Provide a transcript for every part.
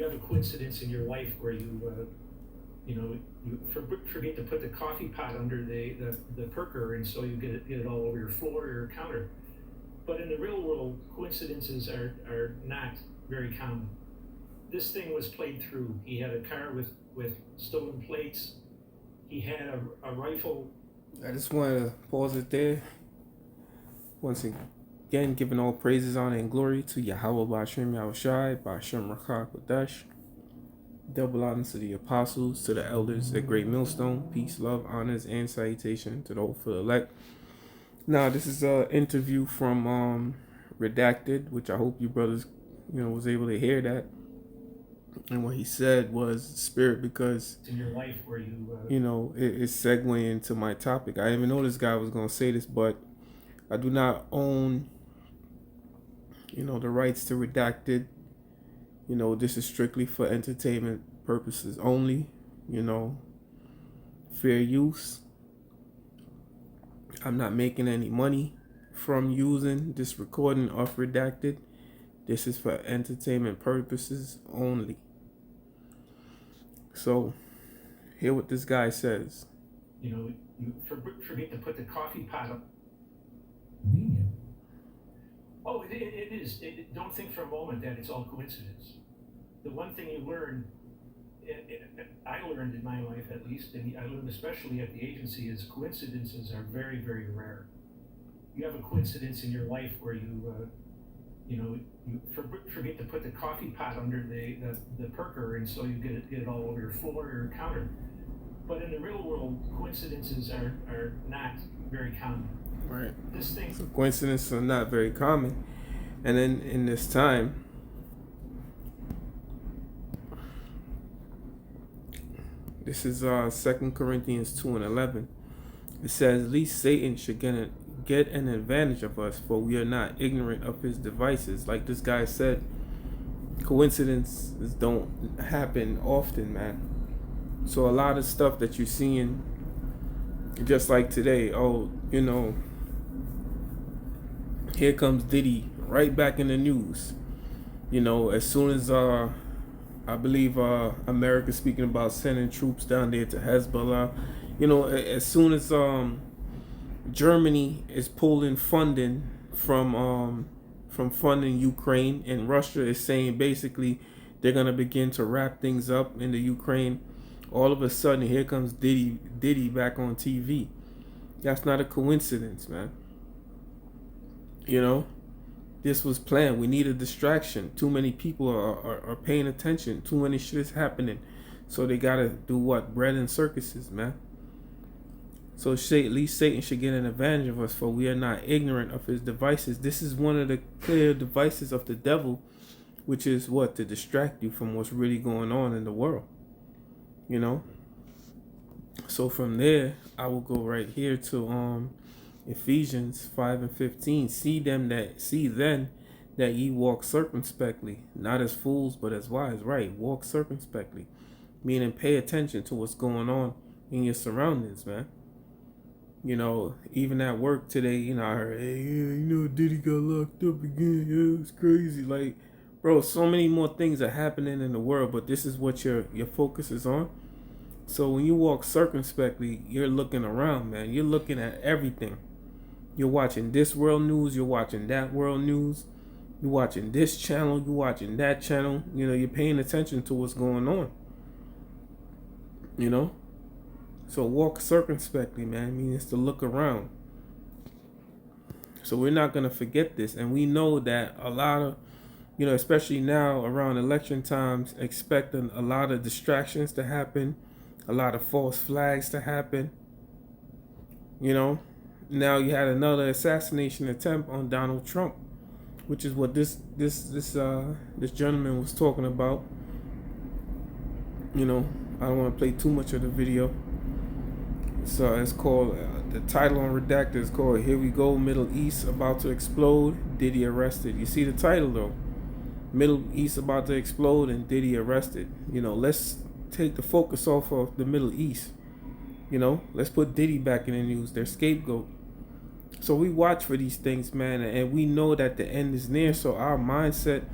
you have a coincidence in your life where you forget to put the coffee pot under the perker, and so you get it all over your floor or your counter. But in the real world, coincidences are not very common. This thing was played through. He had a car with stolen plates. He had a rifle. I just want to pause it there. Once again, giving all praises, honor, and glory to Yahweh Ba'ashem Yahushai, Ba'ashem Rakah Kodesh. Double honors to the apostles, to the elders at Great Millstone. Peace, love, honors, and salutation to the hopeful elect. Now, this is an interview from Redacted, which I hope you brothers, was able to hear that. And what he said was spirit, because in your life where it's segueing into my topic. I didn't even know this guy was going to say this, but I do not own, the rights to Redacted. This is strictly for entertainment purposes only, fair use. I'm not making any money from using this recording of Redacted. This is for entertainment purposes only. So, hear what this guy says. You forget to put the coffee pot up. Convenient. Oh, it is. Don't think for a moment that it's all coincidence. The one thing you learn, I learned in my life at least, and I learned especially at the agency, is coincidences are very, very rare. You have a coincidence in your life where you forget to put the coffee pot under the perker, and so you get it all over your floor or your counter. But in the real world, coincidences are not very common. Right. This thing. So coincidences are not very common. And then in this time, this is 2 Corinthians 2:11. It says, "Least Satan should get an advantage of us, for we are not ignorant of his devices." Like this guy said, coincidences don't happen often, man. So a lot of stuff that you're seeing, just like today, here comes Diddy right back in the news. As soon as I believe America's speaking about sending troops down there to Hezbollah, as soon as Germany is pulling funding from funding Ukraine, and Russia is saying basically they're gonna begin to wrap things up in the Ukraine, all of a sudden here comes Diddy back on TV. That's not a coincidence, man. This was planned. We need a distraction. Too many people are paying attention. Too many shit is happening. So they gotta do what? Bread and circuses, man. So at least Satan should get an advantage of us, for we are not ignorant of his devices. This is one of the clear devices of the devil, which is what? To distract you from what's really going on in the world. So from there, I will go right here to Ephesians 5:15. See then that ye walk circumspectly, not as fools, but as wise. Right, walk circumspectly, meaning pay attention to what's going on in your surroundings, man. Even at work today, I heard, hey, Diddy got locked up again. Yeah, it's crazy. Like, bro, so many more things are happening in the world, but this is what your focus is on. So when you walk circumspectly, you're looking around, man. You're looking at everything. You're watching this world news. You're watching that world news. You're watching this channel. You're watching that channel. You're paying attention to what's going on. So walk circumspectly, man. Means to look around. So we're not going to forget this. And we know that a lot of, especially now around election times, expect a lot of distractions to happen. A lot of false flags to happen. Now you had another assassination attempt on Donald Trump, which is what this gentleman was talking about. I don't want to play too much of the video. So it's called, the title on Redacted is called "Here We Go, Middle East About to Explode, Diddy Arrested." You see the title though, Middle East about to explode and Diddy arrested. Let's take the focus off of the Middle East. Let's put Diddy back in the news, their scapegoat. So we watch for these things, man, and we know that the end is near. So our mindset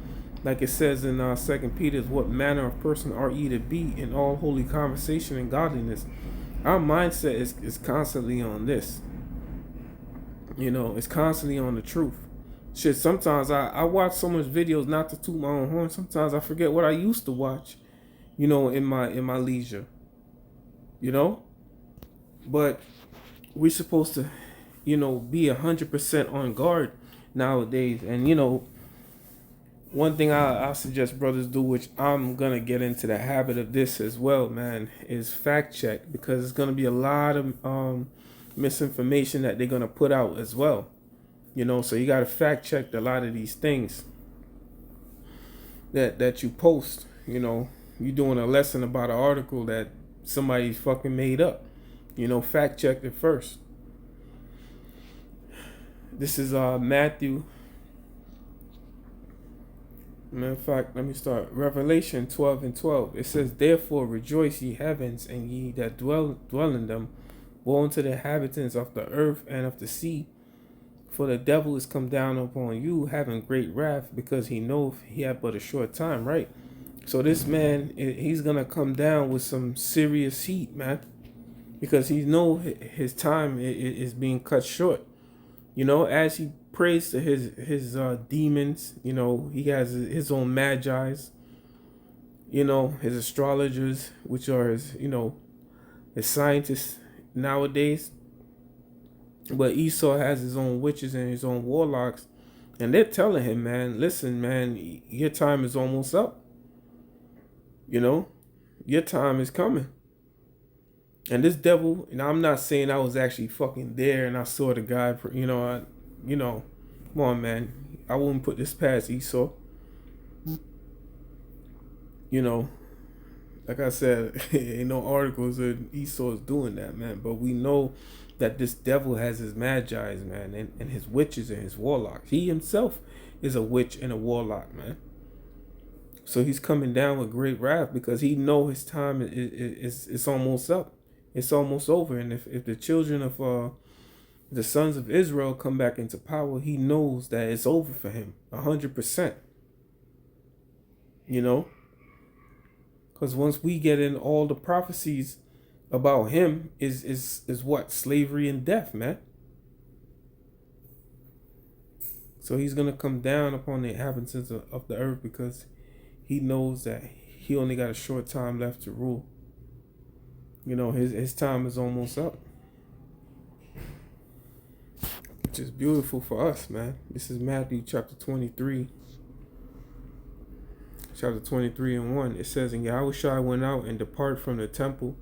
Like it says in 2 Peter, what manner of person are ye to be in all holy conversation and godliness? Our mindset is constantly on this. You know, it's constantly on the truth. Shit, sometimes I watch so much videos, not to toot my own horn. Sometimes I forget what I used to watch, you know, in my leisure. You know? But we're supposed to, you know, be 100% on guard nowadays. And, you know, one thing I suggest brothers do, which I'm going to get into the habit of this as well, man, is fact check. Because it's going to be a lot of misinformation that they're going to put out as well. You know, so you got to fact check a lot of these things that you post. You know, you doing a lesson about an article that somebody fucking made up. You know, fact check it first. This is Matthew. Matter of fact, let me start. Revelation 12:12. It says, therefore rejoice ye heavens, and ye that dwell in them. Woe unto the inhabitants of the earth and of the sea. For the devil is come down upon you, having great wrath, because he knoweth he had but a short time, right? So this man, he's going to come down with some serious heat, man. Because he know his time is being cut short. You know, as he prays to his demons, you know, he has his own magi's, you know, his astrologers, which are his, you know, his scientists nowadays. But Esau has his own witches and his own warlocks. And they're telling him, man, listen, man, your time is almost up. You know, your time is coming. And this devil, and I'm not saying I was actually fucking there and I saw the guy, you know, come on, man. I wouldn't put this past Esau. You know, like I said, ain't no articles that Esau is doing that, man. But we know that this devil has his magi's, man, and his witches and his warlocks. He himself is a witch and a warlock, man. So he's coming down with great wrath because he know his time is almost up. It's almost over. And if the children of the sons of Israel come back into power, he knows that it's over for him 100%. You know, because once we get in all the prophecies about him is what? Slavery and death, man. So he's going to come down upon the inhabitants of the earth because he knows that he only got a short time left to rule. You know, his time is almost up. Which is beautiful for us, man. This is Matthew chapter 23. Chapter 23 and 1. It says, and Yahushua went out and departed from the temple.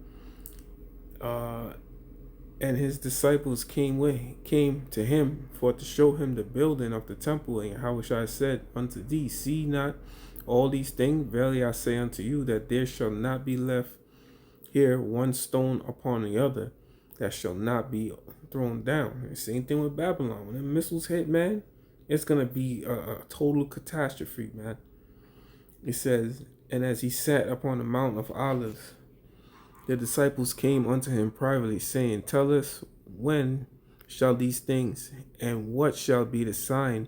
And his disciples came to him for to show him the building of the temple. And Yahushua said unto thee, see not all these things? Verily I say unto you, that there shall not be left here one stone upon the other that shall not be thrown down. The same thing with Babylon. When the missiles hit, man, it's going to be a total catastrophe, man. It says, and as he sat upon the Mount of Olives, the disciples came unto him privately, saying, tell us, when shall these things, and what shall be the sign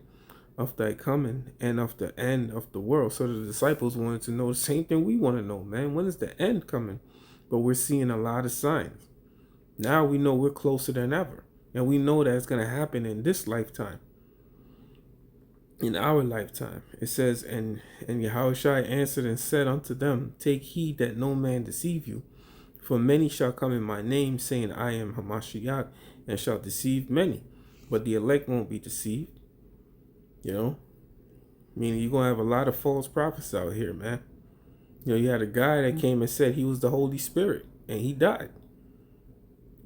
of thy coming and of the end of the world? So the disciples wanted to know the same thing we want to know, man. When is the end coming? But we're seeing a lot of signs. Now we know we're closer than ever. And we know that it's going to happen in this lifetime. In our lifetime. It says, and Yahushua answered and said unto them, take heed that no man deceive you. For many shall come in my name, saying, I am Hamashiach, and shall deceive many. But the elect won't be deceived. You know? Meaning you're going to have a lot of false prophets out here, man. You know, you had a guy that came and said he was the Holy Spirit, and he died.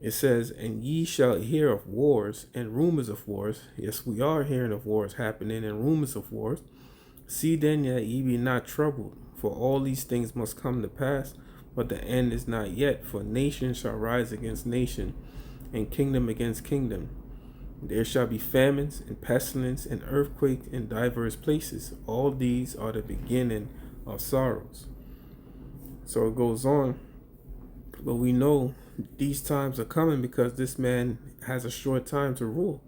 It says, and ye shall hear of wars and rumors of wars. Yes, we are hearing of wars happening and rumors of wars. See then that ye be not troubled, for all these things must come to pass, but the end is not yet. For nation shall rise against nation, and kingdom against kingdom. There shall be famines and pestilence and earthquake in diverse places. All these are the beginning of sorrows. So it goes on. But we know these times are coming because this man has a short time to rule.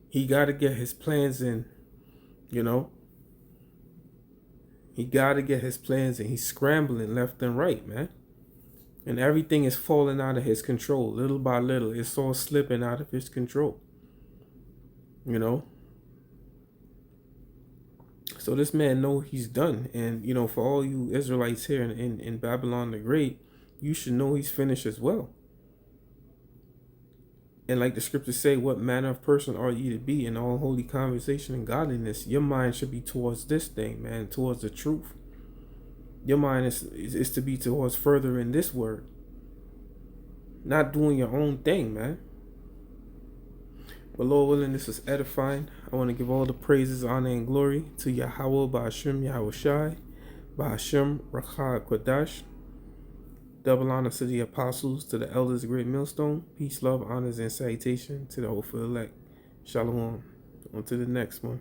He got to get his plans in, you know. He got to get his plans, and he's scrambling left and right, man. And everything is falling out of his control, little by little. It's all slipping out of his control. You know? So this man know he's done. And, you know, for all you Israelites here in Babylon the Great, you should know he's finished as well. And like the scriptures say, what manner of person are ye to be in all holy conversation and godliness? Your mind should be towards this thing, man, towards the truth. Your mind is to be towards further in this word. Not doing your own thing, man. But Lord willing, this is edifying. I want to give all the praises, honor, and glory to Yahweh, Ba'ashem, Yahweh Shai, Ba'ashem, Rakha, Kodash. Double honor to the apostles, to the elders of Great Millstone. Peace, love, honors, and salutation to the hopeful elect. Shalom. On to the next one.